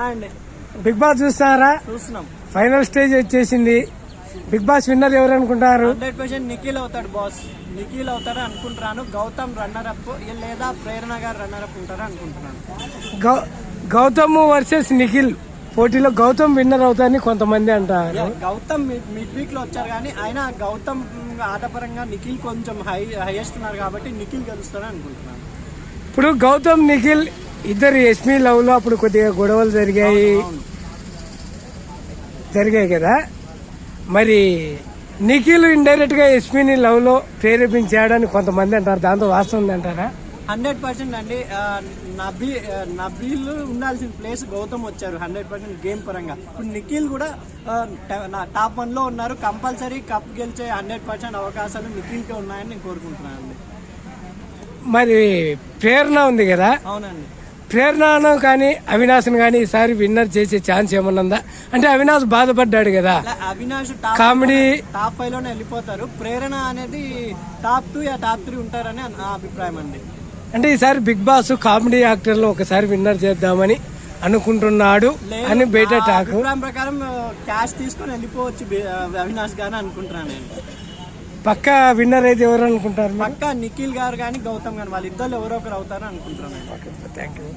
అండి big boss చూస్తారా? చూస్తున్నాం. ఫైనల్ స్టేజ్ వచ్చేసింది. బిగ్ బాస్ విన్నర్ ఎవరు అనుకుంటారు? 100% నిఖిల్ అవుతాడు బాస్. నిఖిల్ అవుతారు అనుకుంటున్నాను. గౌతమ్ రన్నర్ అప్ లేదా ప్రేరణ గారు రన్నర్ అప్ ఉంటారు అనుకుంటున్నాను. గౌతమ్ వర్సెస్ నిఖిల్ పోటీలో గౌతమ్ విన్నర్ అవుతారని కొంతమంది అంటారు. గౌతమ్ మిడ్ వీక్ లో వచ్చారు కానీ ఆయన గౌతమ్ ఆటపరంగా నిఖిల్ కొంచెం హైయెస్ట్ ఉన్నారు కాబట్టి నిఖిల్ గెలుస్తారని అనుకుంటున్నాను. ఇప్పుడు గౌతమ్ నిఖిల్ ఇద్దరు యష్మి లవ్ లో అప్పుడు కొద్దిగా గొడవలు జరిగాయి కదా. మరి నిఖిల్ ఇండైరెక్ట్ గా యష్మిని లవ్ లో ప్రేరేపించాడని కొంతమంది అంటారు. దాంతో వాస్తవం అంటారా? 100% అండి. నబీల్ ఉండాల్సిన ప్లేస్ గౌతమ్ వచ్చారు 100% గేమ్ పరంగా. ఇప్పుడు నిఖిల్ కూడా టాప్ 1 లో ఉన్నారు. కంపల్సరీ కప్ గెలిచే 100% అవకాశాలు నిఖిల్కే ఉన్నాయని నేను కోరుకుంటున్నాను అండి. మరి ప్రేరణ ఉంది కదా. అవునండి. ప్రేరణను కానీ అవినాష్ను కానీ ఈసారి విన్నర్ చేసే ఛాన్స్ ఏమన్నా ఉందా? అంటే అవినాష్ బాధపడ్డాడు కదా. అవినాష్ కామెడీ టాప్ 5 లోనే వెళ్ళిపోతారు. ప్రేరణ అనేది టాప్ 2 టాప్ 3 ఉంటారని నా అభిప్రాయం అండి. అంటే ఈసారి బిగ్ బాస్ కామెడీ యాక్టర్ లో ఒకసారి విన్నర్ చేద్దామని అనుకుంటున్నాడు అని బయట టాక్. అభిప్రాయం ప్రకారం క్యాష్ తీసుకొని వెళ్ళిపోవచ్చు అవినాష్ గాని అనుకుంటున్నాను నేను. పక్కా విన్నర్ అయితే ఎవరు అనుకుంటారు? పక్కా నిఖిల్ గారు కానీ గౌతమ్ గాని వాళ్ళిద్దరు ఎవరో ఒకరు అవుతారని అనుకుంటున్నాను. Thank you.